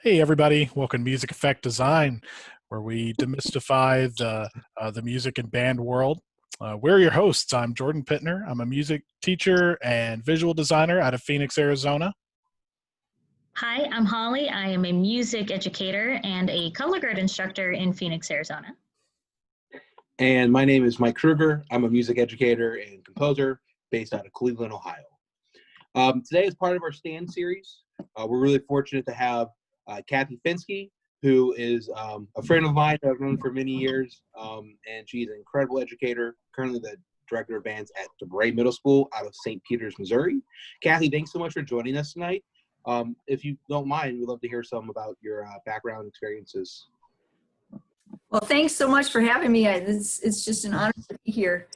Hey everybody, welcome to Music Effect Design, where we demystify the music and band world. We're your hosts. I'm Jordan Pittner. I'm a music teacher and visual designer out of Phoenix, Arizona. Hi, I'm Holly. I am a music educator and a color guard instructor in Phoenix, Arizona. And my name is Mike Kruger. I'm a music educator and composer based out of Cleveland, Ohio. Today, as part of our Stand series, we're really fortunate to have Katheryn Fenske, who is a friend of mine that I've known for many years, and she's an incredible educator, currently the director of bands at DeBray Middle School out of St. Peters, Missouri. Kathy, thanks so much for joining us tonight. If you don't mind, we'd love to hear some about your background experiences. Well, thanks so much for having me. It's just an honor to be here.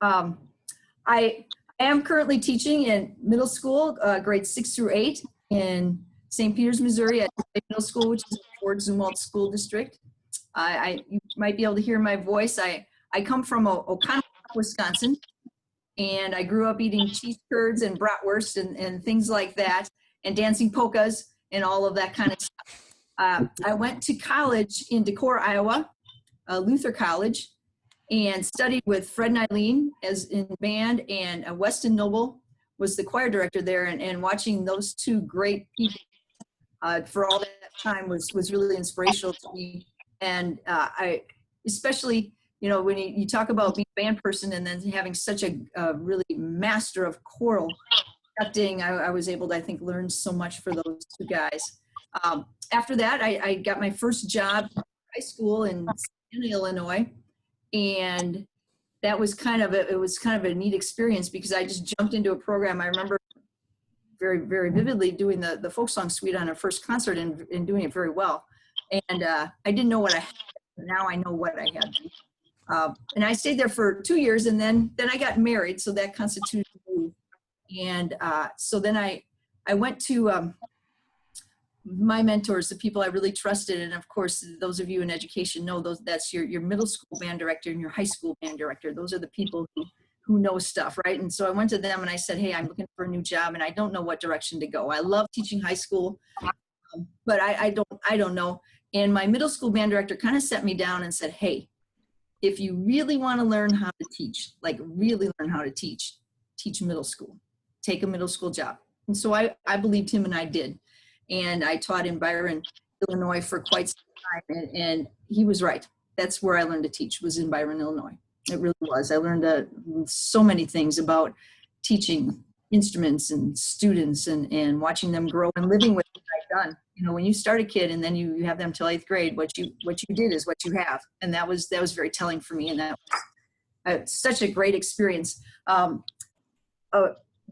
I am currently teaching in middle school, grades 6 through 8 in St. Peters, Missouri at Middle School, which is Fort Zumwalt School District. You might be able to hear my voice. I come from Oconto, Wisconsin, and I grew up eating cheese curds and bratwurst and things like that, and dancing polkas and all of that kind of stuff. I went to college in Decorah, Iowa, Luther College, and studied with Fred and Eileen as in band, and Weston Noble was the choir director there, and watching those two great people for all that time was really inspirational to me. And I especially, when you talk about being a band person and then having such a really master of choral conducting, I was able to, I think, learn so much for those two guys. After that, I got my first job in high school in Illinois, and that was kind of a neat experience because I just jumped into a program. I remember very, very vividly doing the folk song suite on our first concert and doing it very well. And I didn't know what I had, but now I know what I had. And I stayed there for 2 years, and then I got married, so that constituted a move. And so then I went to my mentors, the people I really trusted, and of course, those of you in education know that's your middle school band director and your high school band director. Those are the people who know stuff, right? And so I went to them and I said, hey, I'm looking for a new job and I don't know what direction to go. I love teaching high school, but I don't know. And my middle school band director kind of set me down and said, hey, if you really want to learn how to teach, like really learn how to teach middle school, take a middle school job. And so I believed him, and I did. And I taught in Byron, Illinois for quite some time, and he was right. That's where I learned to teach, was in Byron, Illinois. It really was. I learned so many things about teaching instruments and students and watching them grow and living with what I've done. When you start a kid and then you have them till 8th grade, what you did is what you have. And that was very telling for me, and that was such a great experience.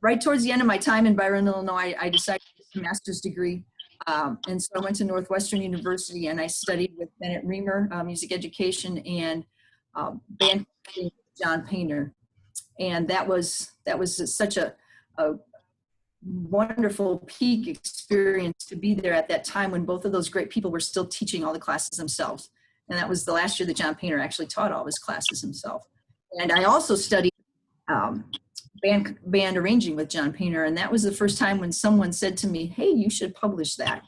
Right towards the end of my time in Byron, Illinois, I decided to get a master's degree. And so I went to Northwestern University and I studied with Bennett Reamer, music education, and band with John Painter. And that was such a wonderful peak experience to be there at that time when both of those great people were still teaching all the classes themselves. And that was the last year that John Painter actually taught all his classes himself. And I also studied band arranging with John Painter, and that was the first time when someone said to me, hey, you should publish that.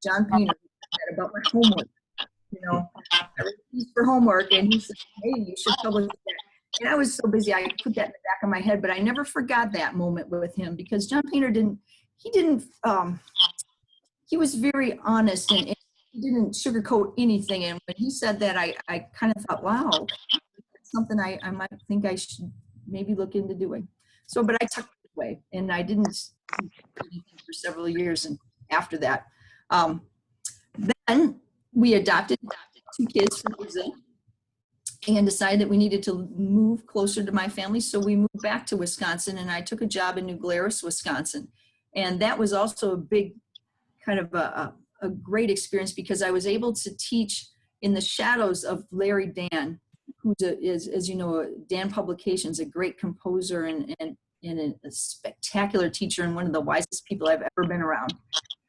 John Painter said about my homework. I refused for homework, and he said, hey, you should publish that. And I was so busy, I put that in the back of my head, but I never forgot that moment with him, because John Painter he was very honest, and he didn't sugarcoat anything. And when he said that, I kind of thought, wow, that's something I might think I should maybe look into doing. So, but I tucked it away, and I didn't do anything for several years. And after that, then we adopted 2 kids from Brazil and decided that we needed to move closer to my family. So we moved back to Wisconsin, and I took a job in New Glarus, Wisconsin. And that was also a big kind of a great experience, because I was able to teach in the shadows of Larry Dan, who is, as you know, Dan Publications, a great composer and a spectacular teacher and one of the wisest people I've ever been around.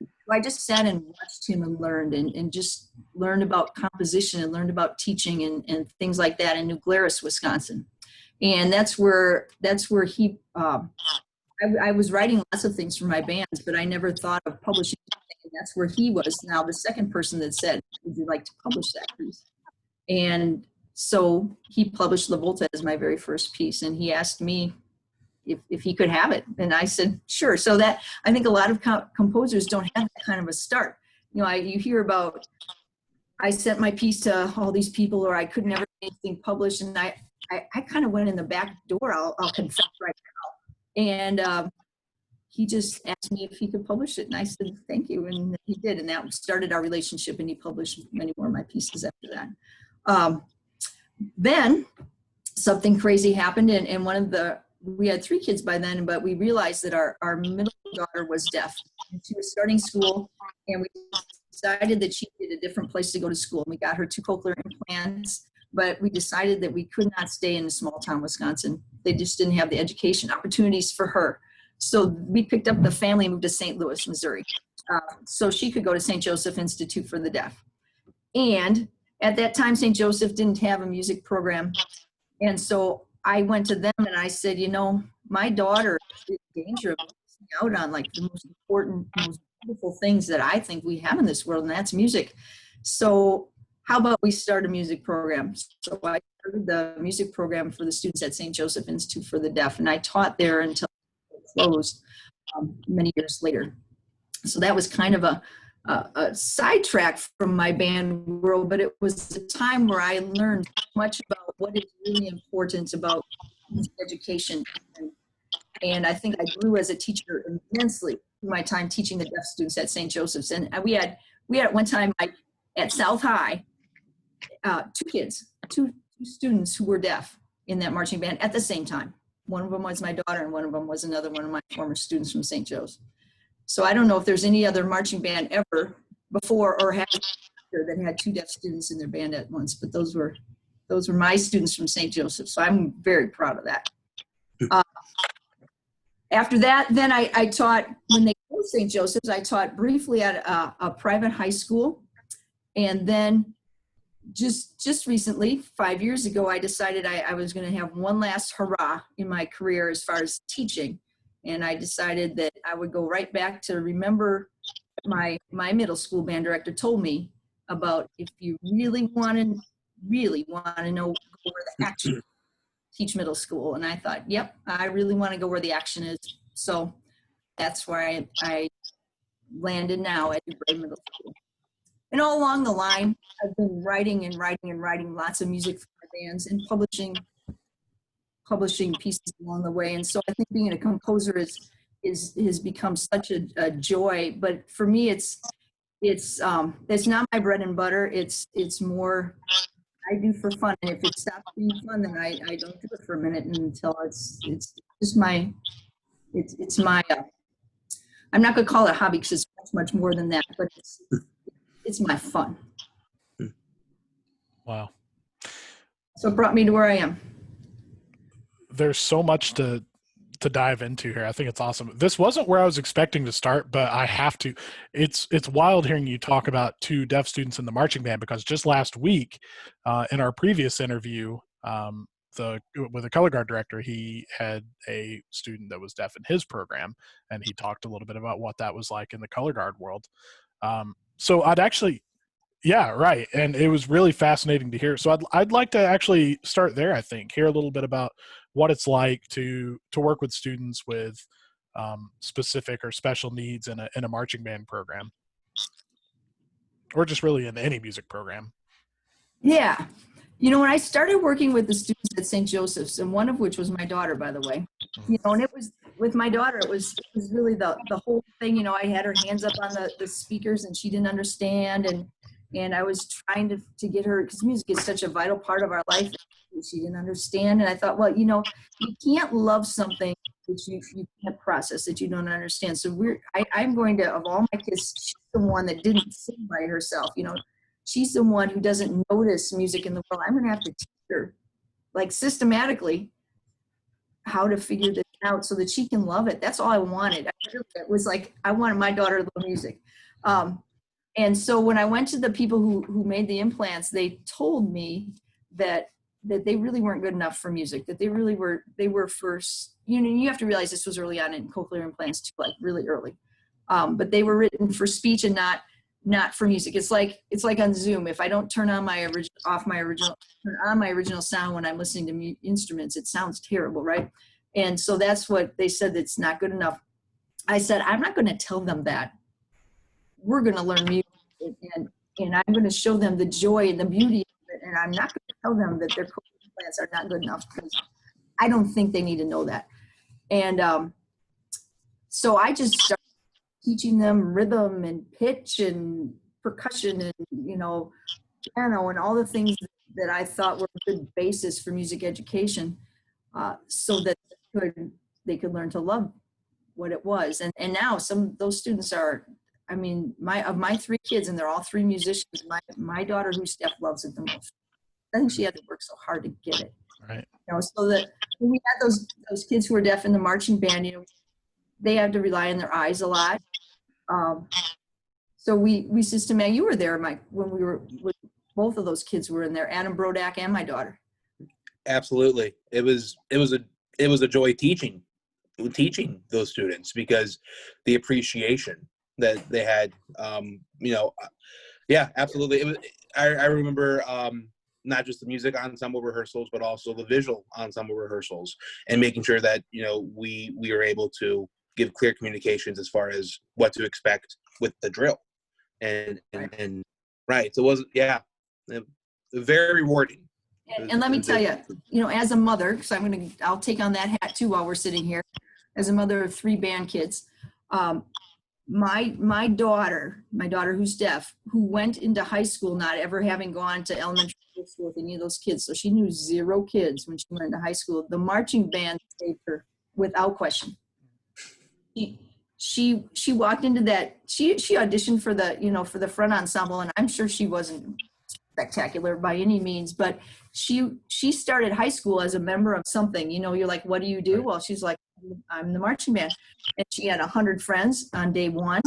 So I just sat and watched him and learned and just learned about composition and learned about teaching and things like that in New Glarus, Wisconsin. And that's where I was writing lots of things for my bands, but I never thought of publishing anything. And that's where he was now the second person that said, would you like to publish that piece? And so he published La Volta as my very first piece, and he asked me if he could have it, and I said sure. So that, I think a lot of composers don't have that kind of a start. You know, you hear about, I sent my piece to all these people, or I could never get anything published, and I kind of went in the back door, I'll confess right now. And he just asked me if he could publish it, and I said thank you, and he did, and that started our relationship, and he published many more of my pieces after that. Then something crazy happened, and we had 3 kids by then, but we realized that our middle daughter was deaf, and she was starting school, and we decided that she needed a different place to go to school. And we got her 2 cochlear implants, but we decided that we could not stay in a small town, Wisconsin. They just didn't have the education opportunities for her. So we picked up the family and moved to St. Louis, Missouri. So she could go to St. Joseph Institute for the Deaf. And at that time, St. Joseph didn't have a music program. And so I went to them and I said, you know, my daughter is in danger of missing out on like the most important, most beautiful things that I think we have in this world, and that's music. So how about we start a music program? So I started the music program for the students at St. Joseph Institute for the Deaf, and I taught there until it closed many years later. So that was kind of a sidetrack from my band world, but it was a time where I learned much about what is really important about music education. And I think I grew as a teacher immensely through my time teaching the deaf students at St. Joseph's. And we had at one time, like at South High, 2 students who were deaf in that marching band at the same time. One of them was my daughter, and one of them was another one of my former students from St. Joe's. So I don't know if there's any other marching band ever before or after that had 2 deaf students in their band at once, but those were my students from St. Joseph. So I'm very proud of that. After that, then I taught, when they closed St. Joseph's, I taught briefly at a private high school. And then just recently, 5 years ago, I decided I was going to have one last hurrah in my career as far as teaching. And I decided that I would go right back to remember my middle school band director told me about, if you really want to know where the action, teach middle school. And I thought, yep, I really want to go where the action is. So that's where I landed now at DuBray Middle School. And all along the line, I've been writing lots of music for my bands and publishing pieces along the way. And so I think being a composer has become such a joy. But for me, it's not my bread and butter. It's more I do for fun. And if it stops being fun, then I don't do it for a minute until it's just my I'm not going to call it a hobby because it's much more than that, but it's my fun. Wow. So it brought me to where I am. There's so much to dive into here. I think it's awesome. This wasn't where I was expecting to start, but I have to. It's wild hearing you talk about 2 deaf students in the marching band, because just last week, in our previous interview, with the color guard director, he had a student that was deaf in his program, and he talked a little bit about what that was like in the color guard world. So I'd actually, yeah, right. And it was really fascinating to hear. So I'd like to actually start there, I think, hear a little bit about what it's like to work with students with specific or special needs in a marching band program, or just really in any music program. Yeah. You know, when I started working with the students at St. Joseph's, and one of which was my daughter, by the way, you know, and it was with my daughter, it was really the whole thing. You know, I had her hands up on the speakers and she didn't understand. And I was trying to get her, because music is such a vital part of our life. She didn't understand. And I thought, well, you know, you can't love something that you can't process, that you don't understand. So I'm going to, of all my kids, she's the one that didn't sing by herself. You know, she's the one who doesn't notice music in the world. I'm going to have to teach her, like, systematically how to figure this out so that she can love it. That's all I wanted. It was like, I wanted my daughter to love music. And so when I went to the people who made the implants, they told me that they really weren't good enough for music, that they were first, you know, you have to realize this was early on in cochlear implants too, like really early. but they were written for speech and not for music. It's like on Zoom. If I don't turn on my original sound when I'm listening to instruments, it sounds terrible, right? And so that's what they said, that's not good enough. I said, I'm not going to tell them that. We're going to learn music, and I'm going to show them the joy and the beauty of it, and I'm not going to tell them that their coaching plans are not good enough, because I don't think they need to know that. And so I just started teaching them rhythm and pitch and percussion and, piano and all the things that I thought were a good basis for music education, so that they could learn to love what it was. And now some of those students are, I mean, my 3 kids, and they're all 3 musicians, my daughter, who's deaf, loves it the most. I think she had to work so hard to get it. Right. So that when we had those kids who were deaf in the marching band, they had to rely on their eyes a lot. So we systematically, you were there, Mike, when both of those kids were in there, Adam Brodak and my daughter. Absolutely. It was a joy teaching those students, because the appreciation that they had, yeah, absolutely. I remember not just the music ensemble rehearsals, but also the visual ensemble rehearsals, and making sure that, we were able to give clear communications as far as what to expect with the drill. And right. So it was, yeah, very rewarding. And let me tell you, as a mother, because I'll take on that hat too while we're sitting here, as a mother of 3 band kids, my daughter who's deaf, who went into high school not ever having gone to elementary school with any of those kids, so she knew 0 kids when she went into high school. The marching band saved her without question. She walked into that. She auditioned for the front ensemble, and I'm sure she wasn't spectacular by any means, but she started high school as a member of something. You're like, what do you do? Well, she's like, I'm the marching band, and she had 100 friends on day 1,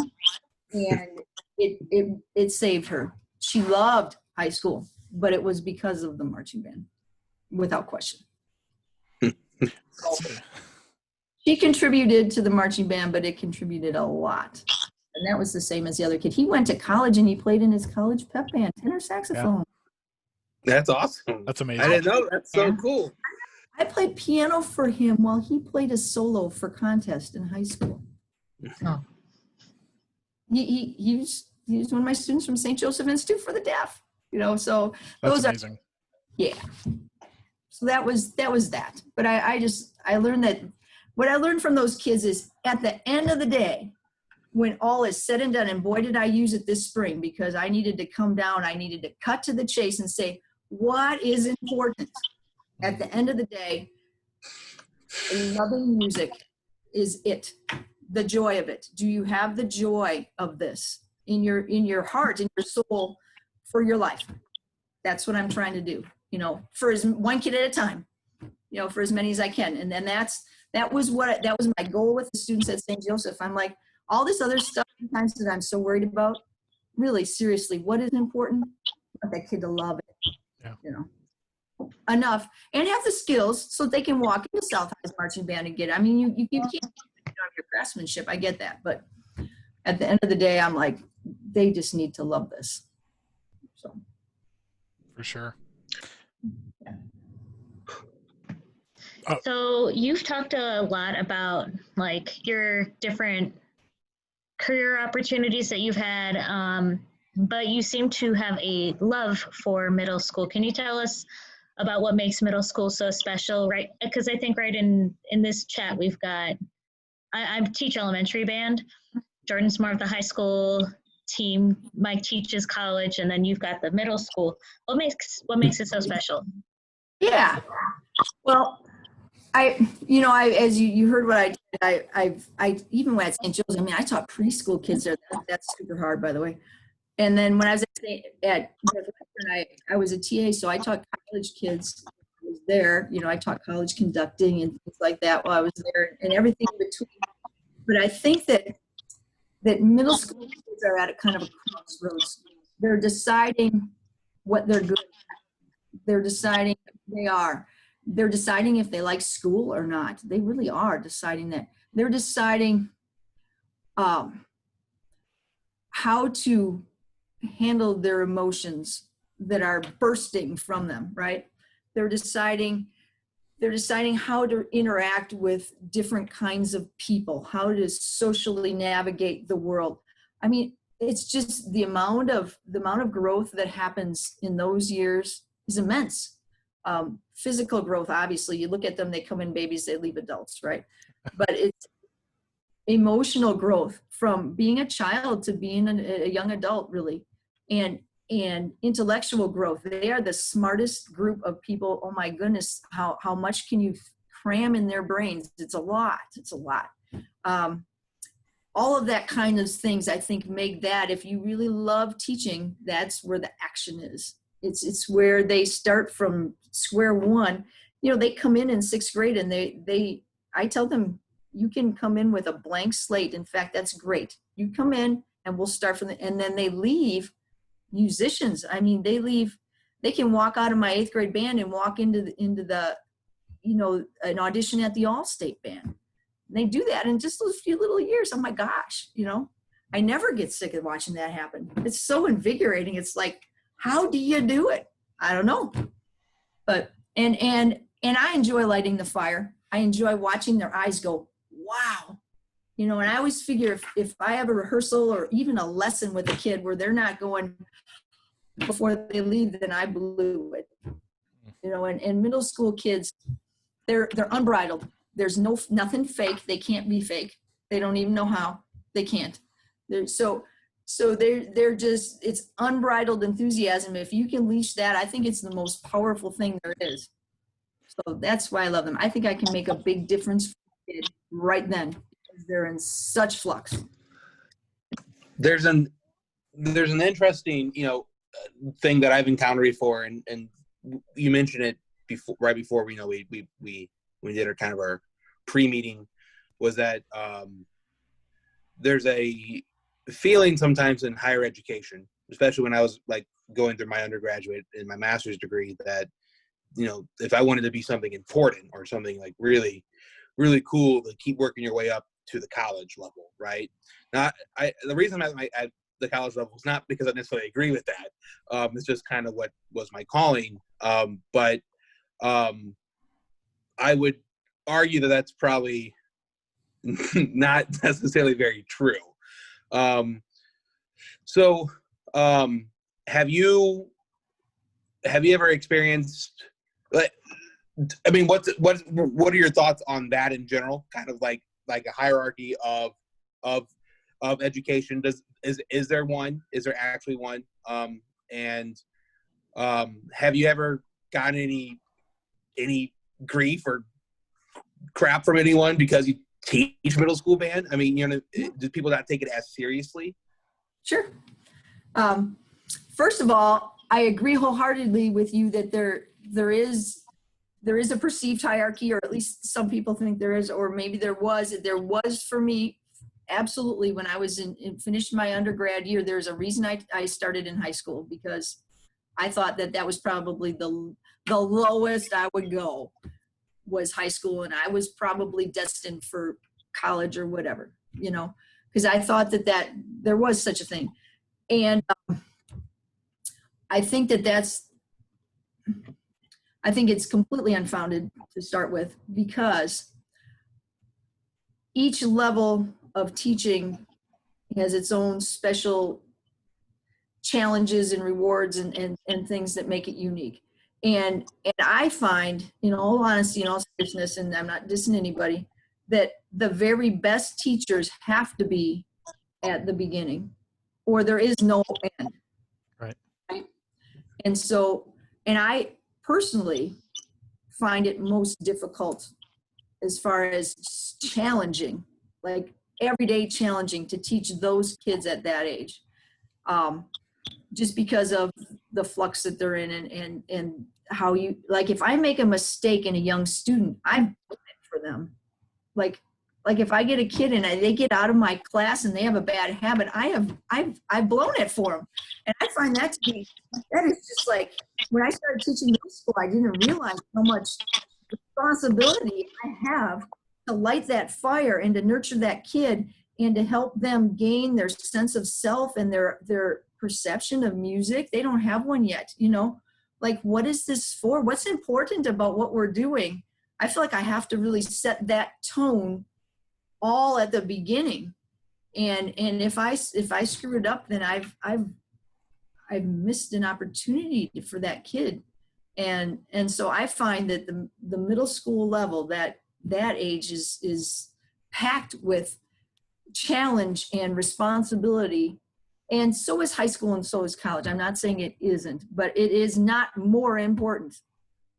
and it saved her. She loved high school, but it was because of the marching band, without question. So, she contributed to the marching band, but it contributed a lot. And that was the same as the other kid. He went to college and he played in his college pep band, tenor saxophone. Yeah. That's awesome. That's amazing. I didn't know. That's so cool. I played piano for him while he played a solo for contest in high school. Oh. He was one of my students from St. Joseph Institute for the Deaf. So That's those amazing. Yeah. So that was that. But I learned that what I learned from those kids is, at the end of the day, when all is said and done, and boy, did I use it this spring, because I needed to come down, I needed to cut to the chase and say, what is important? At the end of the day, loving music is it. The joy of it. Do you have the joy of this in your heart, in your soul, for your life? That's what I'm trying to do, for one kid at a time, for as many as I can. And then that was my goal with the students at St. Joseph. I'm like, all this other stuff sometimes that I'm so worried about, really, seriously, what is important? I want that kid to love it, enough, and have the skills so they can walk into South High's marching band and get it. I mean, you can't your craftsmanship. I get that. But at the end of the day, I'm like, they just need to love this. So. For sure. So you've talked a lot about your different career opportunities that you've had, but you seem to have a love for middle school. Can you tell us about what makes middle school so special, right? Because I think right in this chat we've got, I teach elementary band. Jordan's more of the high school team. Mike teaches college, and then you've got the middle school. What makes it so special? Yeah. Well, I as you heard what I even when I at St. Joe's, I taught preschool kids there. That's super hard, by the way. And then when I was at Northwestern, I was a TA, so I taught college kids. I was there, I taught college conducting and things like that while I was there, and everything in between. But I think that middle school kids are at a kind of a crossroads. They're deciding what they're good at. They're deciding who they are. They're deciding if they like school or not. They really are deciding that. They're deciding how to handle their emotions that are bursting from them, right? They're deciding how to interact with different kinds of people, how to socially navigate the world. I mean, it's just the amount of growth that happens in those years is immense. Physical growth, obviously, you look at them, they come in babies, they leave adults, right? But it's emotional growth from being a child to being a young adult, really. And intellectual growth. They are the smartest group of people. Oh my goodness, how much can you cram in their brains? It's a lot. All of that kind of things, I think, make that, if you really love teaching, that's where the action is. It's where they start from square one. You know, they come in sixth grade and I tell them, you can come in with a blank slate. In fact, that's great. You come in and we'll start from and then they leave musicians. I mean, they can walk out of my 8th grade band and walk into the an audition at the All-State band. And they do that in just those few little years. Oh my gosh, I never get sick of watching that happen. It's so invigorating. It's like, how do you do it? I don't know. But and I enjoy lighting the fire. I enjoy watching their eyes go, wow. And I always figure if I have a rehearsal or even a lesson with a kid where they're not going before they leave, then I blew it. And middle school kids, they're unbridled. There's nothing fake. They can't be fake. They don't even know how. They can't. They're they're just, it's unbridled enthusiasm. If you can leash that, I think it's the most powerful thing there is. So that's why I love them. I think I can make a big difference for a kid right then. They're in such flux. There's an interesting, thing that I've encountered before, and you mentioned it right before we did our kind of our pre-meeting, was that there's a feeling sometimes in higher education, especially when I was like going through my undergraduate and my master's degree, that if I wanted to be something important or something like really, really cool, to keep working your way up to the college level, right? The reason I'm at the college level is not because I necessarily agree with that. It's just kind of what was my calling. But I would argue that that's probably not necessarily very true. Have you ever experienced, what are your thoughts on that in general? Kind of like a hierarchy of education. Is there one? Is there actually one? Have you ever gotten any grief or crap from anyone because you teach middle school band? I mean, do people not take it as seriously? Sure. First of all, I agree wholeheartedly with you that there is a perceived hierarchy, or at least some people think there is, or maybe there was for me. Absolutely. When I was finished my undergrad year, there's a reason I started in high school, because I thought that was probably the lowest I would go was high school. And I was probably destined for college or whatever, because I thought that there was such a thing. And I think I think it's completely unfounded to start with, because each level of teaching has its own special challenges and rewards and things that make it unique. And I find, in all honesty and all seriousness, and I'm not dissing anybody, that the very best teachers have to be at the beginning, or there is no end. Right. And I personally find it most difficult as far as challenging, like everyday challenging, to teach those kids at that age, just because of the flux that they're in and how you, like, if I make a mistake in a young student, I'm doing it for them. Like if I get a kid and they get out of my class and they have a bad habit, I've blown it for them. And I find that is just like, when I started teaching middle school, I didn't realize how much responsibility I have to light that fire and to nurture that kid and to help them gain their sense of self and their perception of music. They don't have one yet, you know, like, what is this for? What's important about what we're doing? I feel like I have to really set that tone all at the beginning. And if I screw it up, then I've missed an opportunity for that kid. And so I find that the middle school level, that age is packed with challenge and responsibility. And so is high school and so is college. I'm not saying it isn't, but it is not more important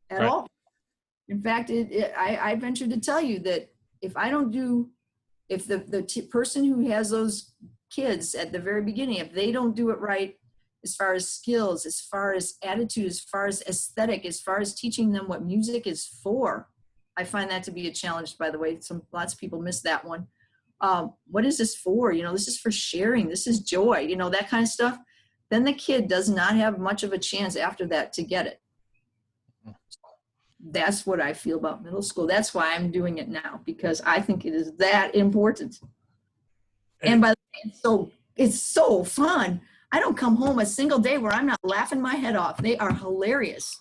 at Right. all. In fact, I venture to tell you that if the person who has those kids at the very beginning, if they don't do it right, as far as skills, as far as attitude, as far as aesthetic, as far as teaching them what music is for, I find that to be a challenge, by the way. Lots of people miss that one. What is this for? You know, this is for sharing. This is joy, you know, that kind of stuff. Then the kid does not have much of a chance after that to get it. That's what I feel about middle school. That's why I'm doing it now, because I think it is that important. And by the way, it's so fun. I don't come home a single day where I'm not laughing my head off. They are hilarious.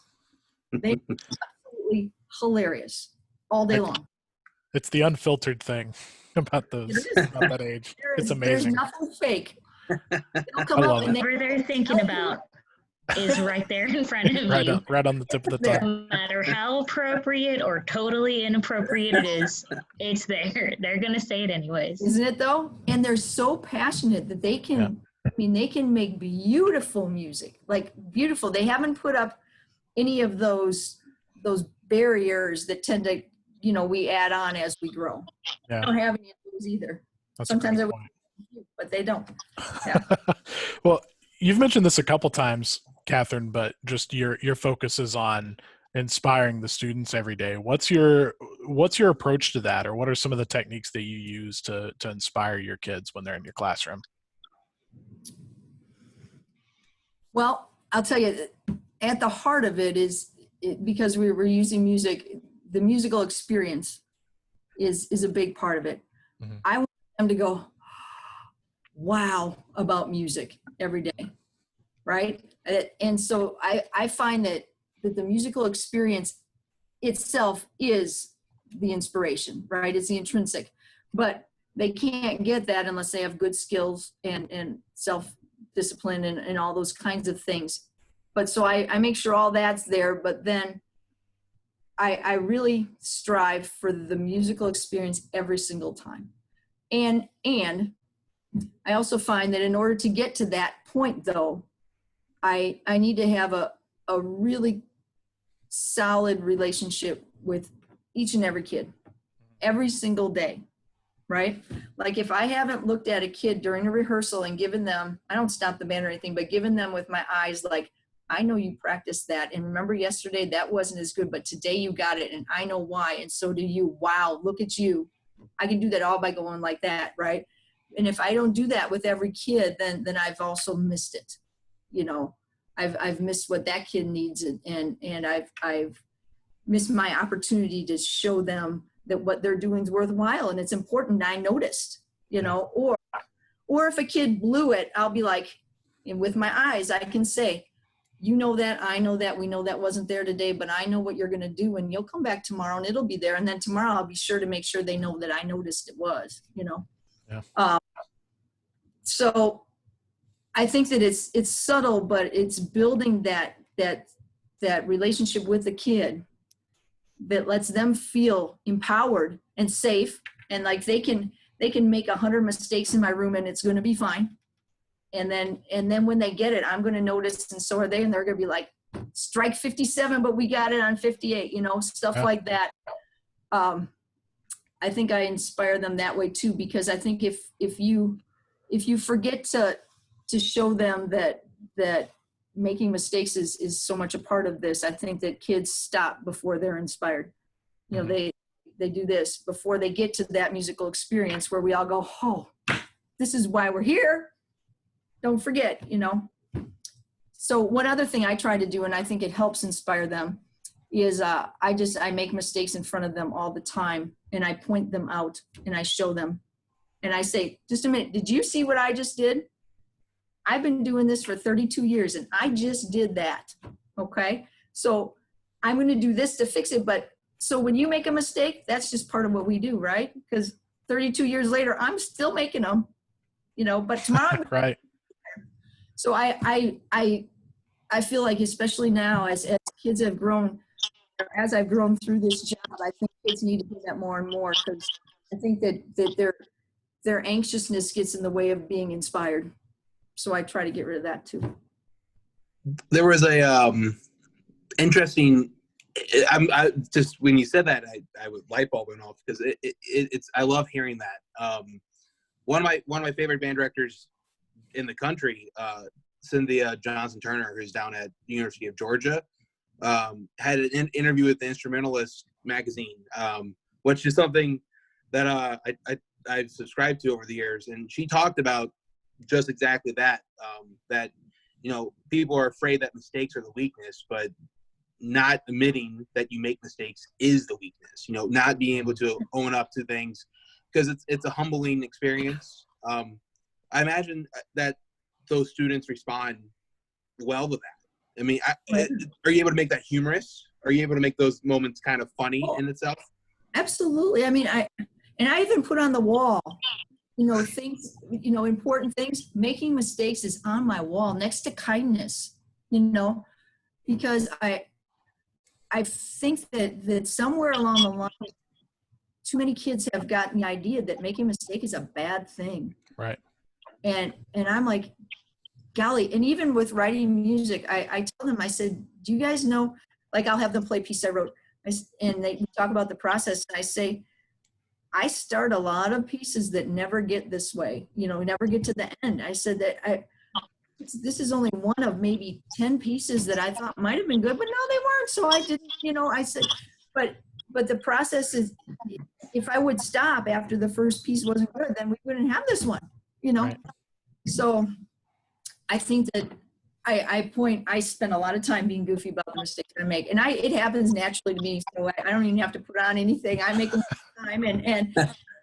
They are absolutely hilarious all day long. It's the unfiltered thing about that age. It's amazing. There's nothing fake. They'll come I up love and it. Whatever they're thinking about is right there in front of you. Right on the tip of the tongue. No matter how appropriate or totally inappropriate it is, it's there. They're going to say it anyways. Isn't it though? And they're so passionate that they can, I mean, they can make beautiful music, like beautiful. They haven't put up any of those barriers that tend to, you know, we add on as we grow. Yeah. They don't have any of those either. That's Sometimes a I great would, point. but they don't. Yeah. Well, you've mentioned this a couple times, Katheryn, but just your focus is on inspiring the students every day. What's your approach to that, or what are some of the techniques that you use to inspire your kids when they're in your classroom? Well, I'll tell you, at the heart of it is because we're using music, the musical experience is a big part of it. Mm-hmm. I want them to go, wow, about music every day, right? And so I find that the musical experience itself is the inspiration, right? It's the intrinsic, but they can't get that unless they have good skills and self-discipline and all those kinds of things. But so I make sure all that's there, but then I really strive for the musical experience every single time. And I also find that in order to get to that point though, I need to have a really solid relationship with each and every kid, every single day, right? Like if I haven't looked at a kid during a rehearsal and given them, I don't stop the band or anything, but given them with my eyes, like, I know you practiced that. And remember yesterday, that wasn't as good, but today you got it. And I know why. And so do you. Wow, look at you. I can do that all by going like that, right? And if I don't do that with every kid, then I've also missed it. You know, I've missed what that kid needs, and I've missed my opportunity to show them that what they're doing is worthwhile and it's important. I noticed, you know, or if a kid blew it, I'll be like, and with my eyes, I can say, you know that, I know that, we know that wasn't there today, but I know what you're going to do, and you'll come back tomorrow and it'll be there. And then tomorrow I'll be sure to make sure they know that I noticed it was, you know? Yeah. So I think that it's subtle, but it's building that relationship with the kid that lets them feel empowered and safe. And like they can make 100 mistakes in my room and it's going to be fine. And then when they get it, I'm going to notice, and so are they, and they're going to be like, strike 57, but we got it on 58, you know, stuff like that. I think I inspire them that way too, because I think if you forget to show them that making mistakes is so much a part of this, I think that kids stop before they're inspired. You know, they do this before they get to that musical experience where we all go, oh, this is why we're here. Don't forget, you know. So one other thing I try to do, and I think it helps inspire them, is I make mistakes in front of them all the time, and I point them out and I show them, and I say, just a minute, did you see what I just did? I've been doing this for 32 years and I just did that. Okay. So I'm going to do this to fix it. But so when you make a mistake, that's just part of what we do, right? Because 32 years later, I'm still making them, but tomorrow. Right. So I feel like, especially now as kids have grown, as I've grown through this job, I think kids need to do that more and more, because I think that their anxiousness gets in the way of being inspired. So I try to get rid of that too. There was a interesting. I just when you said that, I was light bulb went off, because it's I love hearing that. One of my favorite band directors in the country, Cynthia Johnson Turner, who's down at the University of Georgia, had an interview with the Instrumentalist magazine, which is something that I've subscribed to over the years, and she talked about just exactly that. That people are afraid that mistakes are the weakness, but not admitting that you make mistakes is the weakness. Not being able to own up to things, because it's a humbling experience. I imagine that those students respond well to that. I mean, are you able to make that humorous? Are you able to make those moments kind of funny in itself? Absolutely. I mean, I even put on the wall, things, important things. Making mistakes is on my wall next to kindness, because I think that somewhere along the line, too many kids have gotten the idea that making a mistake is a bad thing. Right. And I'm like, golly, and even with writing music, I tell them, I said, do you guys know, like, I'll have them play a piece I wrote, and we talk about the process, and I say, I start a lot of pieces that never get this way, never get to the end. I said that this is only one of maybe 10 pieces that I thought might have been good, but no, they weren't. So I didn't, I said, but the process is, if I would stop after the first piece wasn't good, then we wouldn't have this one, Right. So I think that I spend a lot of time being goofy about the mistakes I make, and it happens naturally to me. So I don't even have to put on anything. I make them all the time,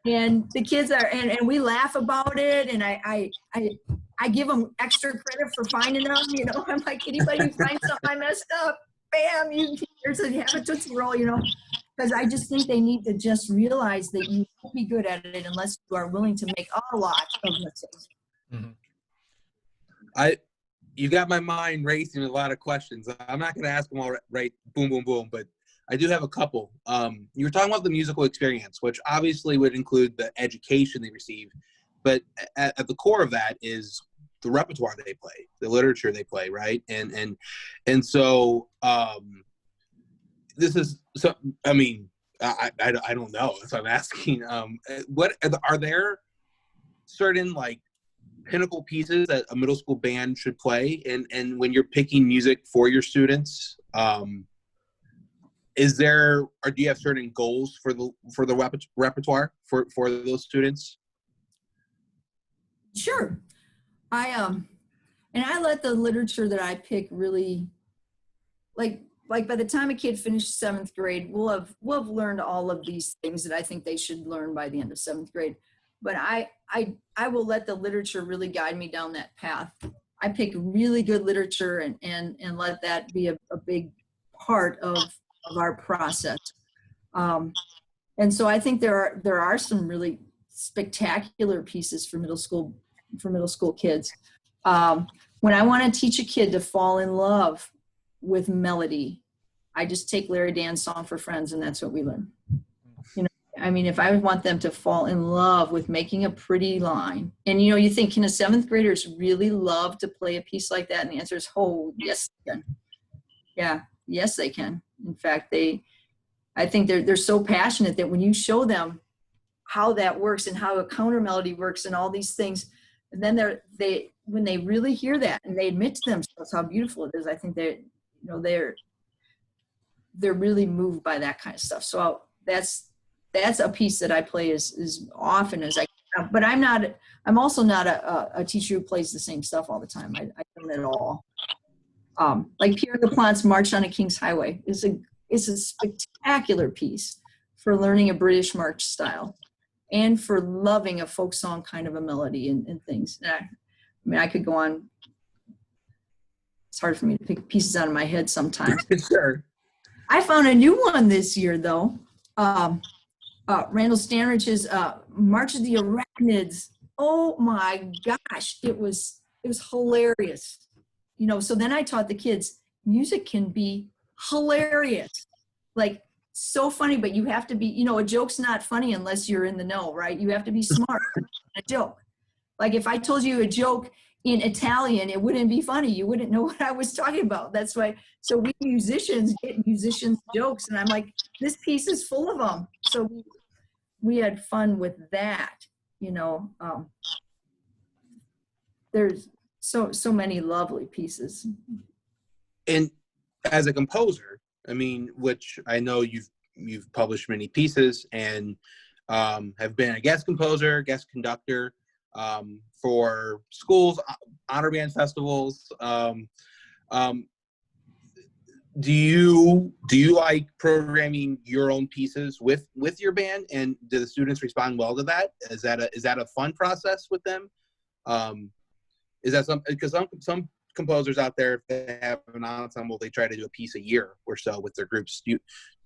and the kids are, and we laugh about it, and I give them extra credit for finding them. I'm like, anybody who finds something I messed up, bam, here's a have a Tootsie Roll, because I just think they need to just realize that you won't be good at it unless you are willing to make a lot of mistakes. Mm-hmm. You got my mind racing with a lot of questions. I'm not going to ask them all right, boom, boom, boom, but I do have a couple. You were talking about the musical experience, which obviously would include the education they receive, but at the core of that is the repertoire they play, the literature they play, right? And so this is so. I mean, I don't know. So I'm asking. What are there certain pinnacle pieces that a middle school band should play, and when you're picking music for your students, is there, or do you have certain goals for the repertoire for those students? Sure. And I let the literature that I pick really, like by the time a kid finished 7th grade, we'll have learned all of these things that I think they should learn by the end of 7th grade. But I will let the literature really guide me down that path. I pick really good literature and let that be a big part of our process. And so I think there are some really spectacular pieces for middle school kids. When I want to teach a kid to fall in love with melody, I just take Larry Dan's Song for Friends, and that's what we learn. I mean, if I want them to fall in love with making a pretty line, and you think, can a 7th graders really love to play a piece like that? And the answer is, oh, yes, they can. Yeah, yes, they can. In fact, I think they're so passionate that when you show them how that works and how a counter melody works and all these things, and then when they really hear that and they admit to themselves how beautiful it is, I think they're really moved by that kind of stuff. So that's a piece that I play as often as I can. But I'm also not a teacher who plays the same stuff all the time. I don't at all. Like Pierre Laplante's March on a King's Highway is a spectacular piece for learning a British march style. and for loving a folk song kind of a melody and things. And I mean, I could go on. It's hard for me to pick pieces out of my head sometimes. Sure. I found a new one this year, though. Randall Stanridge's March of the Arachnids. Oh my gosh, it was hilarious. You know, so then I taught the kids music can be hilarious, like so funny, but you have to be, you know, a joke's not funny unless you're in the know, right? You have to be smart. A joke. Like if I told you a joke in Italian, it wouldn't be funny. You wouldn't know what I was talking about. That's why. So we musicians get musicians jokes, and I'm like, this piece is full of them. So we had fun with that. You know, there's so many lovely pieces. And as a composer, I mean, which I know you've published many pieces and have been a guest composer, guest conductor for schools, honor band festivals. Do you like programming your own pieces with your band, and do the students respond well to that? Is that a fun process with them? Is that because some composers out there, if they have an ensemble, they try to do a piece a year or so with their groups. Do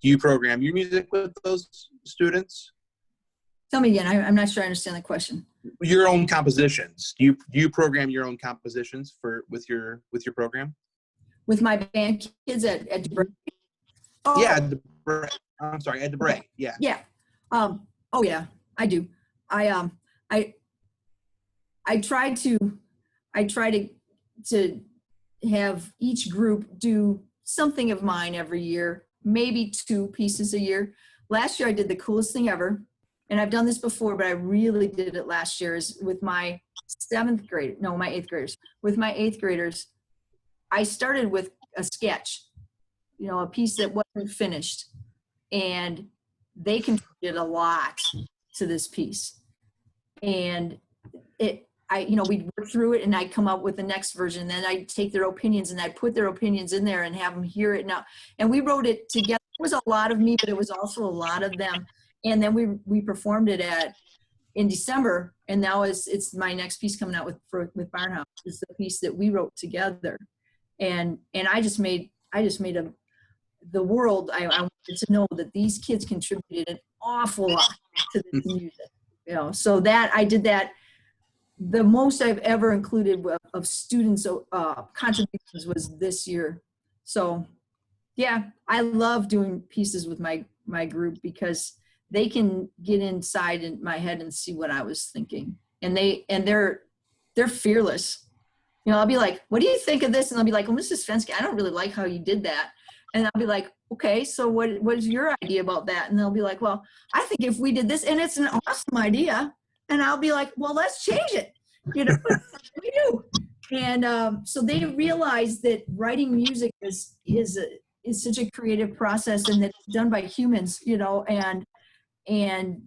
you program your music with those students? Tell me again. I'm not sure I understand the question. Your own compositions. Do you program your own compositions with your program? With my band kids at DeBray? Oh. Yeah, I'm sorry, at DeBray. Yeah. Yeah. Oh yeah, I do. I try to have each group do something of mine every year, maybe 2 pieces a year. Last year I did the coolest thing ever, and I've done this before, but I really did it last year, is with my 8th graders. With my 8th graders, I started with a sketch, you know, a piece that wasn't finished, and they contributed a lot to this piece. And we'd work through it, and I'd come up with the next version. Then I'd take their opinions and I'd put their opinions in there and have them hear it now. And we wrote it together. It was a lot of me, but it was also a lot of them. And then we performed it in December, and now it's my next piece coming out with Barnhouse. It's the piece that we wrote together. And I just made the world. I wanted to know that these kids contributed an awful lot to this music, you know. So that I did that. The most I've ever included of students' contributions was this year. So, yeah, I love doing pieces with my group because they can get inside in my head and see what I was thinking, and they're fearless. You know, I'll be like, what do you think of this? And they'll be like, well, Mrs. Fenske, I don't really like how you did that. And I'll be like, okay, so what is your idea about that? And they'll be like, well, I think if we did this, and it's an awesome idea. And I'll be like, well, let's change it. You know, we do. And so they realize that writing music is such a creative process, and that it's done by humans, you know, and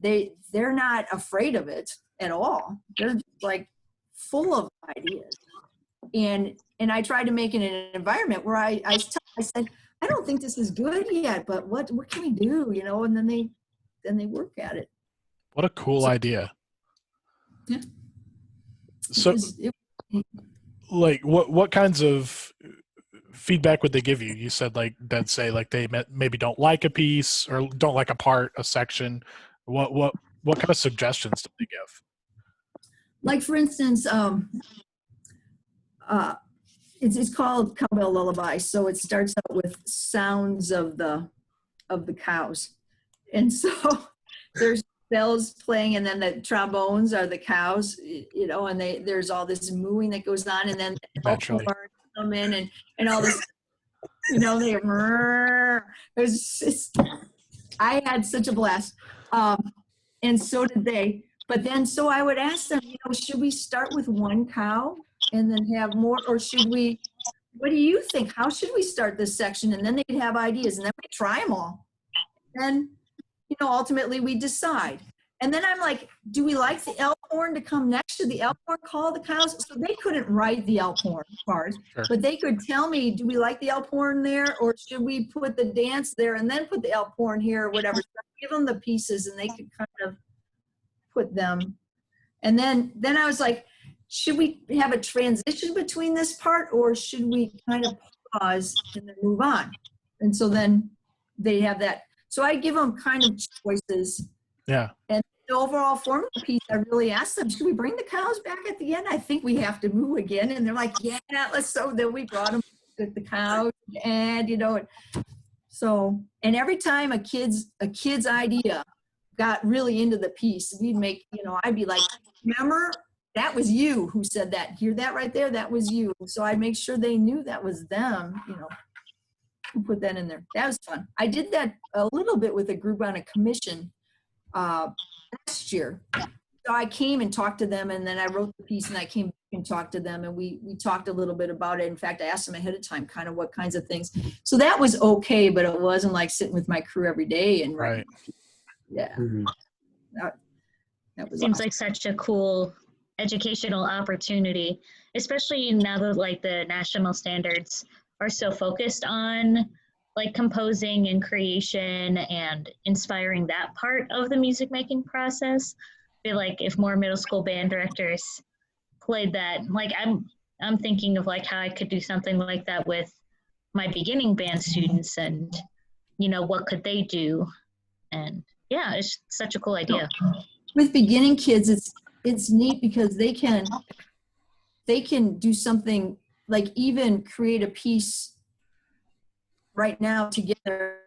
they're not afraid of it at all. They're just like full of ideas. And I tried to make it an environment where I said, I don't think this is good yet, but what can we do, you know? And then they work at it. What a cool idea. Yeah. So, like, what kinds of feedback would they give you? You said like they'd say like they maybe don't like a piece or don't like a section. What kind of suggestions do they give? Like for instance, it's called Cowbell Lullaby. So it starts out with sounds of the cows, and so there's bells playing, and then the trombones are the cows, you know, and there's all this mooing that goes on, and then the horns come in and all this, you know, I had such a blast, and so did they. But then, so I would ask them, you know, should we start with one cow and then have more, or should we? What do you think? How should we start this section? And then they'd have ideas, and then we try them all, and you know, ultimately we decide. And then I'm like, do we like the elk horn to come next? Should the elk horn call the cows? So they couldn't write the elk horn part, sure, but they could tell me, do we like the elk horn there, or should we put the dance there and then put the elk horn here, or whatever. So I give them the pieces, and they could kind of put them, and then I was like, should we have a transition between this part, or should we kind of pause and then move on? And so then they have that. So I give them kind of choices. Yeah. And the overall formula piece, I really asked them, should we bring the cows back at the end? I think we have to moo again. And they're like, yeah, let's. So then we brought them with the cows, and so, and every time a kid's idea got really into the piece, we'd make, I'd be like, remember, that was you who said that. Hear that right there? That was you. So I'd make sure they knew that was them, who put that in there. That was fun. I did that a little bit with a group on a commission last year. So I came and talked to them, and then I wrote the piece, and I came and talked to them, and we talked a little bit about it. In fact, I asked them ahead of time kind of what kinds of things. So that was okay, but it wasn't like sitting with my crew every day and Right. Yeah. Mhm. That was Seems awesome. like such a cool educational opportunity, especially now that like the national standards are so focused on like composing and creation and inspiring that part of the music making process. I feel like if more middle school band directors played that, like I'm thinking of like how I could do something like that with my beginning band students, and what could they do? And yeah, it's such a cool idea. With beginning kids, it's neat because they can do something like even create a piece right now together,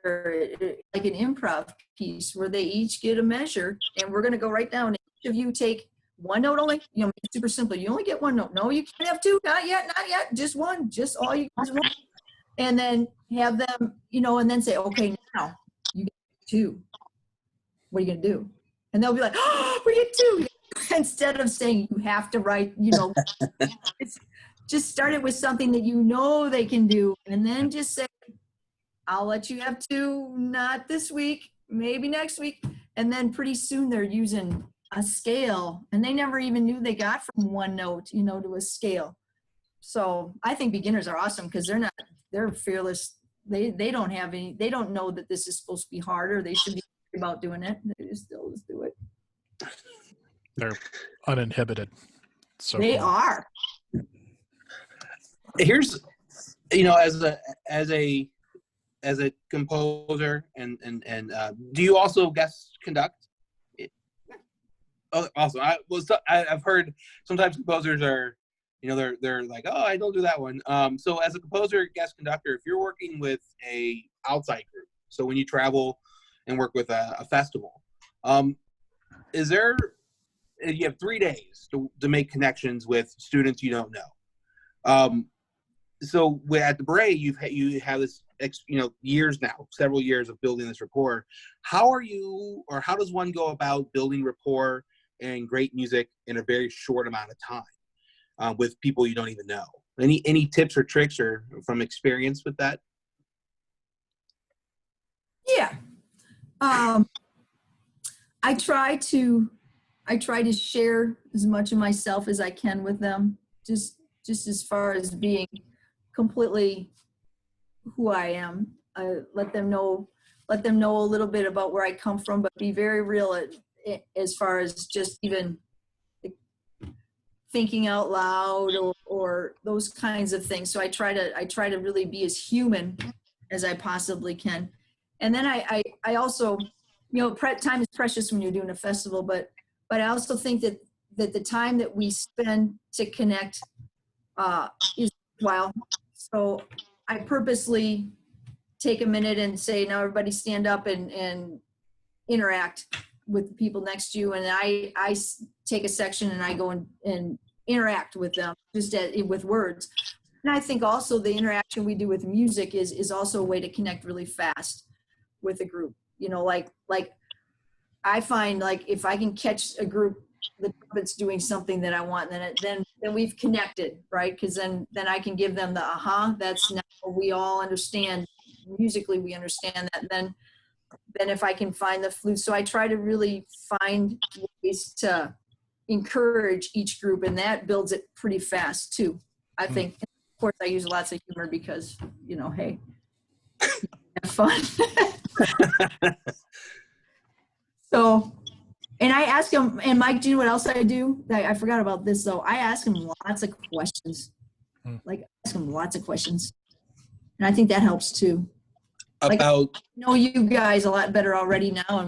like an improv piece where they each get a measure, and we're going to go right down. Each of you take one note only. It's super simple. You only get one note. No, you can't have two. Not yet. Just one. Just all you get is one. And then have them, and then say, okay, now you get two. What are you going to do? And they'll be like, oh, we get two. Instead of saying you have to write, just start it with something that they can do, and then just say, I'll let you have two, not this week, maybe next week. And then pretty soon they're using a scale, and they never even knew they got from one note, to a scale. So I think beginners are awesome because they're fearless. They don't know that this is supposed to be harder. They should be about doing it. They just do it. They're uninhibited. So Oh, They cool. are. Here's, as a composer and do you also guest conduct? Oh, awesome. I've heard sometimes composers are, they're like, oh, I don't do that one. So as a composer, guest conductor, if you're working with a outside group, so when you travel and work with a festival, you have 3 days to make connections with students you don't know. So at the Bray, you have this, years now, several years of building this rapport. How does one go about building rapport and great music in a very short amount of time with people you don't even know? Any tips or tricks or from experience with that? Yeah. I try to share as much of myself as I can with them, just as far as being completely who I am. I let them know a little bit about where I come from, but be very real as far as just even thinking out loud or those kinds of things. So I try to really be as human as I possibly can. And then I also, time is precious when you're doing a festival, but I also think that the time that we spend to connect is worthwhile. So I purposely take a minute and say, now everybody stand up and interact with the people next to you. And I take a section and I go and interact with them just with words. And I think also the interaction we do with music is also a way to connect really fast with a group. Like I find like if I can catch a group that's doing something that I want, then we've connected, right? Because then I can give them the that's now we all understand musically, we understand that. Then if I can find the flute, so I try to really find ways to encourage each group, and that builds it pretty fast too. I think, of course, I use lots of humor because hey, have fun. So And I ask them, and Mike, do you know what else I do? I forgot about this though. I ask them lots of questions. Like ask them lots of questions. And I think that helps too. Like, I know you guys a lot better already now.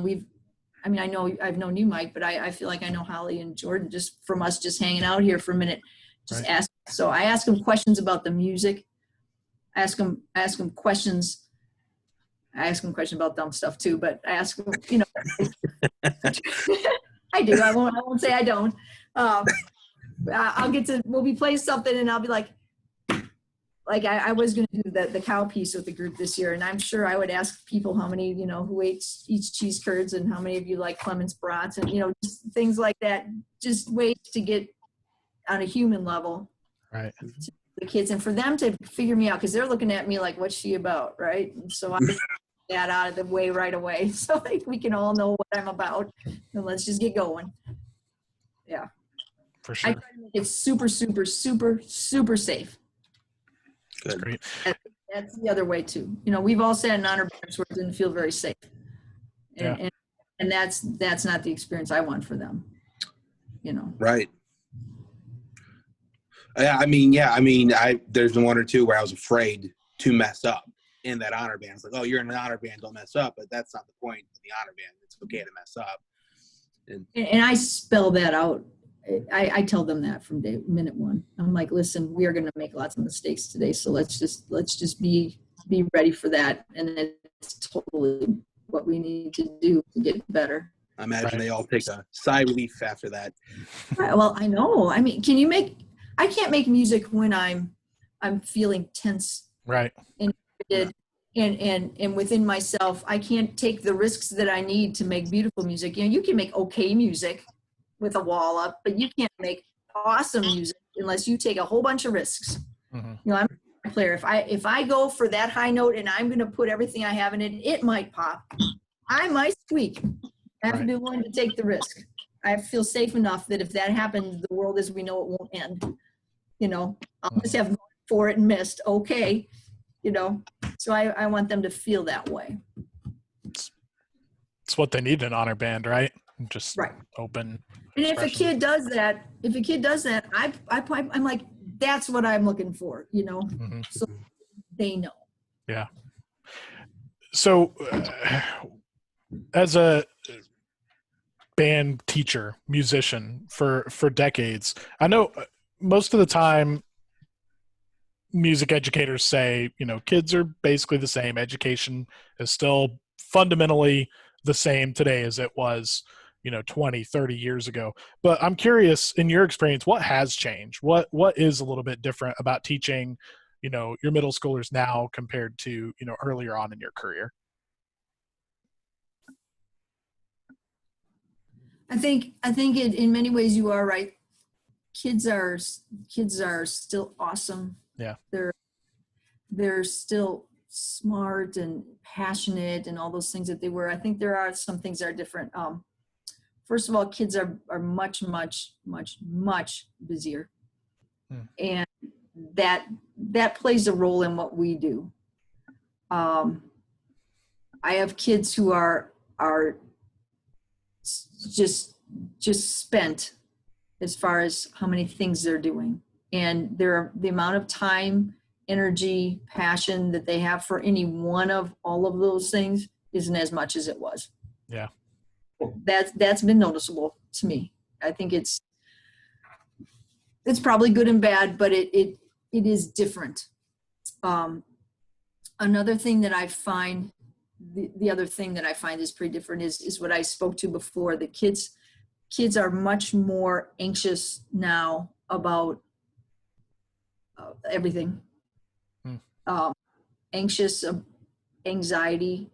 And I know I've known you, Mike, but I feel like I know Holly and Jordan just from us just hanging out here for a minute. Just ask. So I ask them questions about the music. I ask them questions. I ask them questions about dumb stuff too, but I ask them, you know, I do. I won't say I don't. We'll be playing something and I'll be like I was going to do the cow piece with the group this year. And I'm sure I would ask people how many, you know, who eats cheese curds and how many of you like Clemens brats and, you know, just things like that. Just ways to get on a human level. Right. To the kids and for them to figure me out because they're looking at me like, what's she about? Right. And so I get that out of the way right away. So like we can all know what I'm about and let's just get going. Yeah. For sure. I try to make it super, super, super, super safe. That's great. That's the other way too. You know, we've all sat in honor bands where it didn't feel very safe. And that's not the experience I want for them. You know. Right. I mean, there's been one or two where I was afraid to mess up in that honor band. It's like, oh, you're in an honor band, don't mess up. But that's not the point of the honor band. It's okay to mess up. And I spell that out. I tell them that from minute one. I'm like, listen, we are going to make lots of mistakes today. So let's just be ready for that. And it's totally what we need to do to get better. I imagine they all take a sigh of relief after that. Right, well, I know. I mean, I can't make music when I'm feeling tense. Right. And within myself, I can't take the risks that I need to make beautiful music. You know, you can make okay music with a wall up, but you can't make awesome music unless you take a whole bunch of risks. Mm-hmm. You know, I'm a player. If I go for that high note and I'm going to put everything I have in it, it might pop. I might squeak. I have to be willing to take the risk. I feel safe enough that if that happens, the world as we know it won't end. You know, I'll just have gone for it and missed. Okay. You know, so I want them to feel that way. It's what they need in an honor band, right? Just open. And if a kid does that, I'm like, that's what I'm looking for, you know, so they know. Yeah. So as a band teacher, musician for decades, I know most of the time music educators say, you know, kids are basically the same. Education is still fundamentally the same today as it was, you know, 20, 30 years ago. But I'm curious, in your experience, what has changed? What is a little bit different about teaching, you know, your middle schoolers now compared to, you know, earlier on in your career? I think in many ways you are right. Kids are still awesome. Yeah. They're still smart and passionate and all those things that they were. I think there are some things that are different. First of all, kids are much, much, much, much busier. And that plays a role in what we do. I have kids who are just spent as far as how many things they're doing. And the amount of time, energy, passion that they have for any one of all of those things isn't as much as it was. Yeah. That's been noticeable to me. I think it's probably good and bad, but it is different. Another thing that I find, the other thing that I find is pretty different is what I spoke to before. The kids are much more anxious now about everything. Anxious, anxiety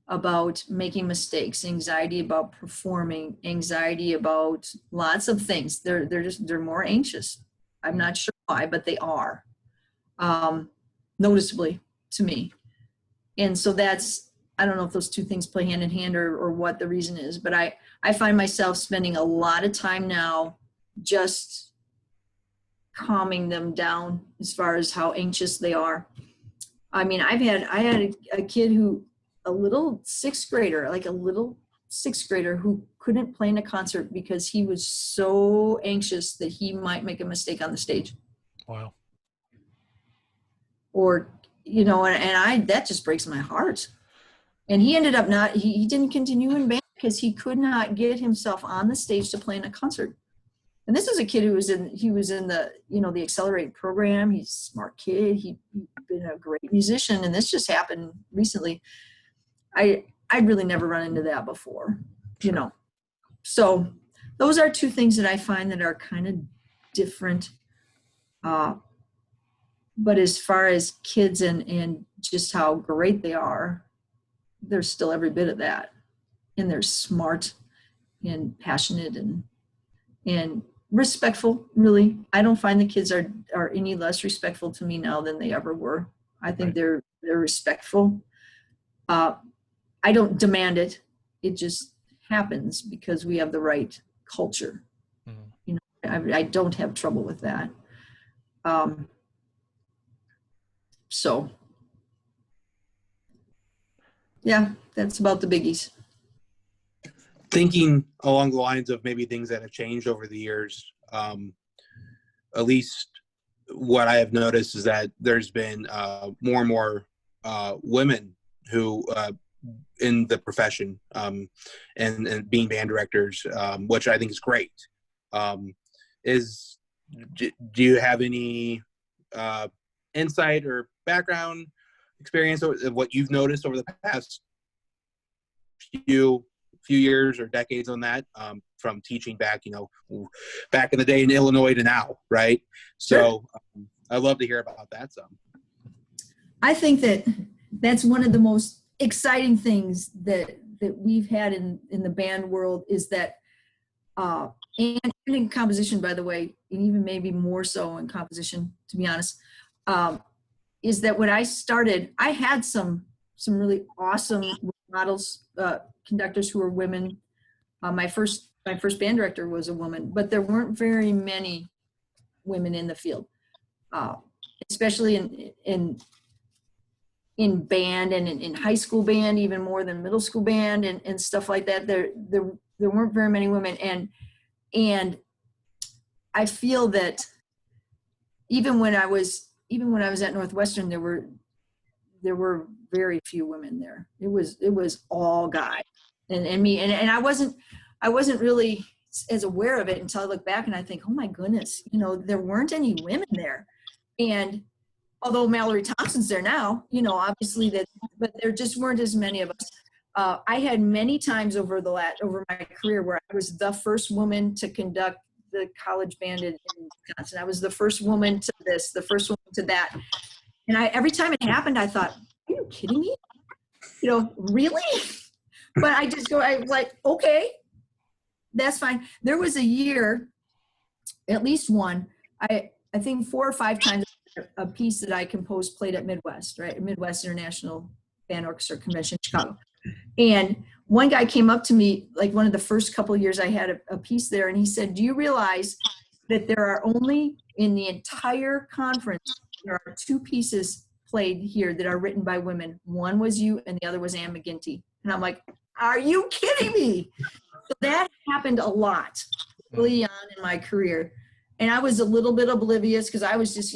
about making mistakes, anxiety about performing, anxiety about lots of things. They're more anxious. I'm not sure why, but they are, noticeably to me. And so I don't know if those two things play hand in hand or what the reason is, but I find myself spending a lot of time now just calming them down as far as how anxious they are. I mean, I had a kid a little sixth grader, like a little sixth grader who couldn't play in a concert because he was so anxious that he might make a mistake on the stage. Wow. Or, that just breaks my heart. And he ended up he didn't continue in band because he could not get himself on the stage to play in a concert. And this is a kid who was in the, the Accelerate program. He's a smart kid. He'd been a great musician. And this just happened recently. I'd really never run into that before, So those are two things that I find that are kind of different. But as far as kids and just how great they are, there's still every bit of that. And they're smart and passionate and respectful, really. I don't find the kids are any less respectful to me now than they ever were. I think they're respectful. I don't demand it. It just happens because we have the right culture. Mm-hmm. I don't have trouble with that. So, yeah, that's about the biggies. Thinking along the lines of maybe things that have changed over the years, at least what I have noticed is that there's been more and more women who in the profession and being band directors, which I think is great. Do you have any insight or background experience of what you've noticed over the past few years or decades on that, from teaching back, back in the day in Illinois to now, right? So I'd love to hear about that some. I think that's one of the most exciting things that we've had in the band world is that, and in composition, by the way, and even maybe more so in composition, to be honest, is that when I started, I had some really awesome models, conductors who were women. My first band director was a woman, but there weren't very many women in the field, especially in band and in high school band, even more than middle school band and stuff like that. There weren't very many women, and I feel that even when I was at Northwestern, there were very few women there. It was all guys and me, and I wasn't really as aware of it until I look back and I think, oh my goodness, there weren't any women there. And although Mallory Thompson's there now, obviously but there just weren't as many of us. I had many times over my career where I was the first woman to conduct the college band in Wisconsin. I was the first woman to this, the first woman to that. And every time it happened, I thought, are you kidding me? Really? But I was like, okay, that's fine. There was a year, at least one, I think 4 or 5 times a piece that I composed played at Midwest, right? Midwest International Band Orchestra Convention, Chicago. And one guy came up to me, like one of the first couple of years I had a piece there, and he said, do you realize that there are only, in the entire conference, there are 2 pieces played here that are written by women. One was you, and the other was Ann McGinty. And I'm like, are you kidding me? So that happened a lot early on in my career. And I was a little bit oblivious because I was just,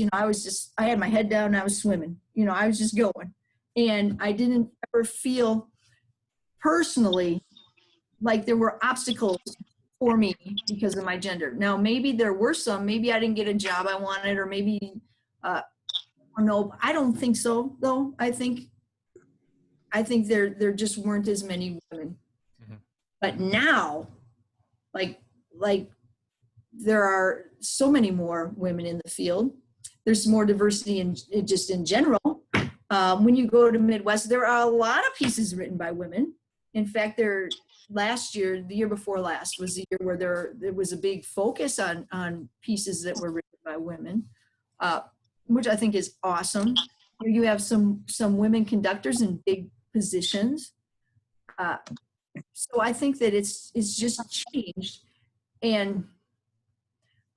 I had my head down and I was swimming. I was just going. And I didn't ever feel personally like there were obstacles for me because of my gender. Now, maybe there were some. Maybe I didn't get a job I wanted, or maybe, no, I don't think so, though. I think there just weren't as many women. Mm-hmm. But now, like there are so many more women in the field. There's more diversity in general. When you go to Midwest, there are a lot of pieces written by women. In fact, the year before last was the year where there was a big focus on pieces that were written by women, which I think is awesome. You have some women conductors in big positions. So I think that it's just changed, and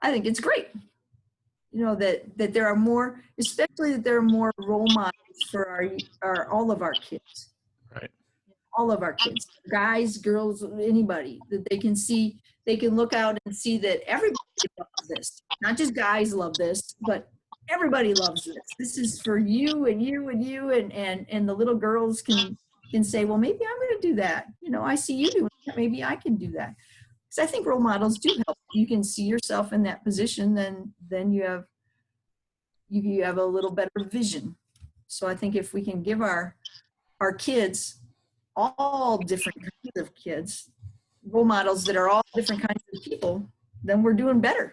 I think it's great. That there are more, especially that there are more role models for all of our kids. Right. all of our kids, guys, girls, anybody, that they can see, they can look out and see that everybody loves this. Not just guys love this, but everybody loves this. This is for you and you and you, and the little girls can say, well, maybe I'm going to do that. You know, I see you doing that. Maybe I can do that. Because I think role models do help. You can see yourself in that position, then you have a little better vision. So I think if we can give our kids, all different kinds of kids, role models that are all different kinds of people, then we're doing better.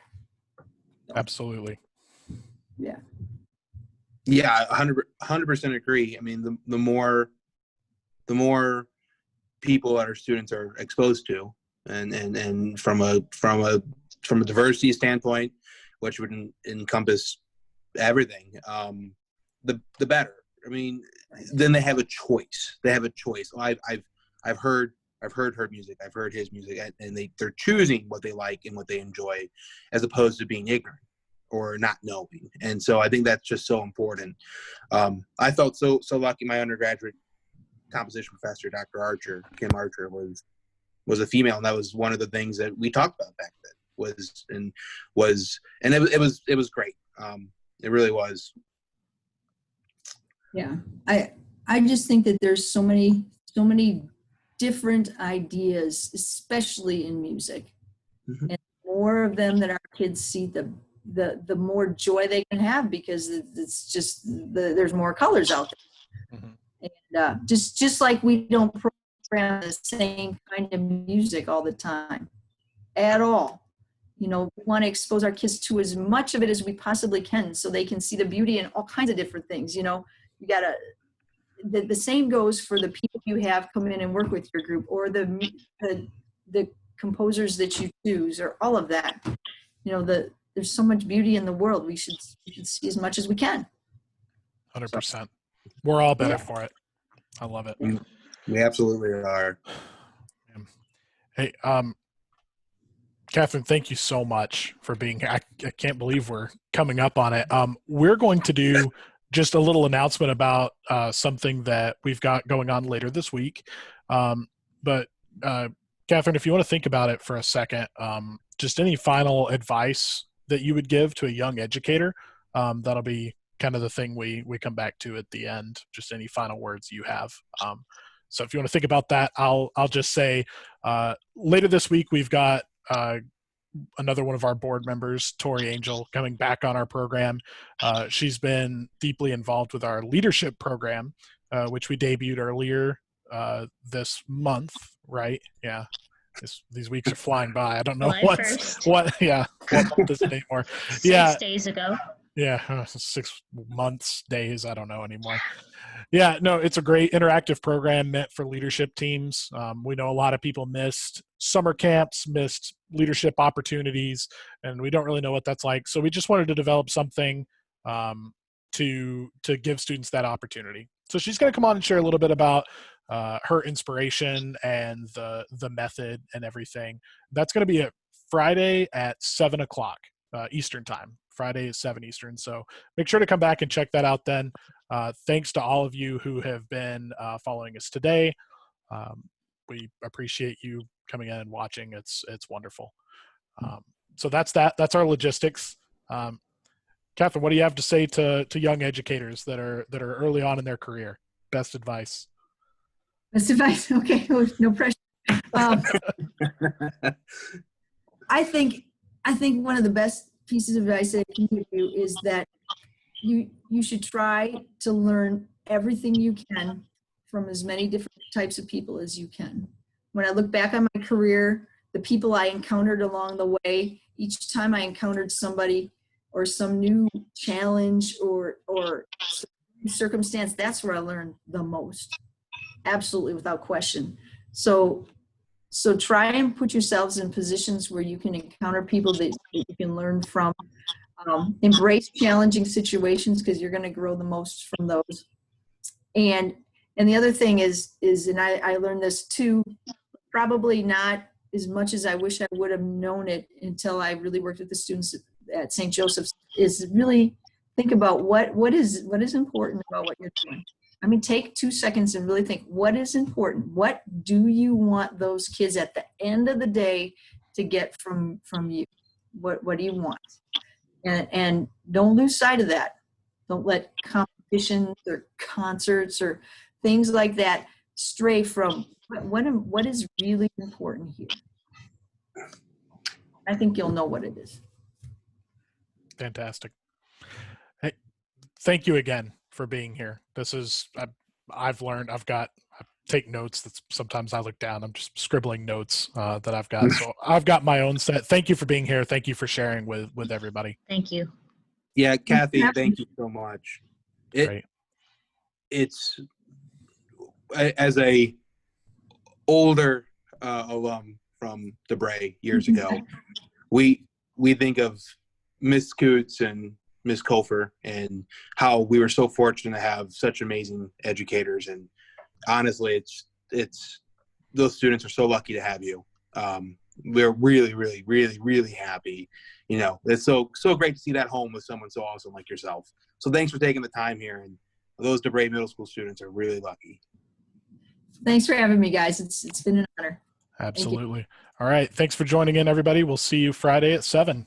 Absolutely. Yeah. Yeah, 100% agree. I mean, the more people that our students are exposed to, and from a diversity standpoint, which would encompass everything, the better. I mean, then they have a choice. I've heard her music, I've heard his music, and they're choosing what they like and what they enjoy, as opposed to being ignorant or not knowing. And so I think that's just so important. I felt so lucky. My undergraduate composition professor, Dr. Kim Archer, was a female, and that was one of the things that we talked about back then. It was great. It really was. Yeah, I just think that there's so many different ideas, especially in music, Mm-hmm. and the more of them that our kids see, the more joy they can have, because it's just there's more colors out there. Mm-hmm. And just like we don't program the same kind of music all the time, at all. You know, we want to expose our kids to as much of it as we possibly can, so they can see the beauty in all kinds of different things. You know, you gotta. The same goes for the people you have come in and work with your group, or the composers that you choose, or all of that. You know, there's so much beauty in the world. We should see as much as we can. 100%. We're all better for it. I love it. We absolutely are. Hey, Katheryn, thank you so much for being here. I can't believe we're coming up on it. We're going to do just a little announcement about something that we've got going on later this week. But Katheryn, if you want to think about it for a second, just any final advice that you would give to a young educator, that'll be kind of the thing we come back to at the end. Just any final words you have. So if you want to think about that, I'll just say later this week we've got another one of our board members, Tori Angel, coming back on our program. She's been deeply involved with our leadership program, which we debuted earlier this month, right? Yeah. These weeks are flying by. I don't know what month is it anymore. 6 days ago. Yeah, 6 months, days, I don't know anymore. Yeah, no, it's a great interactive program meant for leadership teams. We know a lot of people missed summer camps, missed leadership opportunities, and we don't really know what that's like. So we just wanted to develop something to give students that opportunity. So she's going to come on and share a little bit about her inspiration and the method and everything. That's going to be at Friday at 7 o'clock Eastern time. Friday is 7 Eastern. So make sure to come back and check that out then. Thanks to all of you who have been following us today. We appreciate you coming in and watching. It's wonderful. So that's that. That's our logistics. Katheryn, what do you have to say to young educators that are early on in their career? Best advice. Best advice. Okay, no pressure. I think one of the best pieces of advice that I can give you is that you should try to learn everything you can from as many different types of people as you can. When I look back on my career, the people I encountered along the way, each time I encountered somebody or some new challenge or circumstance, that's where I learned the most. Absolutely, without question. So try and put yourselves in positions where you can encounter people that you can learn from. Embrace challenging situations, because you're going to grow the most from those. And the other thing is, and I learned this too, probably not as much as I wish I would have known it until I really worked with the students at St. Joseph's, is really think about what is important about what you're doing. I mean, take 2 seconds and really think, what is important? What do you want those kids at the end of the day to get from you? What do you want? And don't lose sight of that. Don't let competitions or concerts or things like that stray from what is really important here. I think you'll know what it is. Fantastic. Hey, thank you again for being here. This is, I've learned, I take notes. That's sometimes I look down, I'm just scribbling notes that I've got. So I've got my own set. Thank you for being here. Thank you for sharing with everybody. Thank you. Yeah, Kathy, thank you so much. Great. It's as a older alum from DeBray years ago, we think of Miss Coots and Miss Kofer and how we were so fortunate to have such amazing educators. And honestly, it's those students are so lucky to have you. We're really, really, really, really happy. You know, it's so great to see that home with someone so awesome like yourself. So thanks for taking the time here. And those DeBray Middle School students are really lucky. Thanks for having me, guys. It's been an honor. Absolutely. All right. Thanks for joining in, everybody. We'll see you Friday at 7.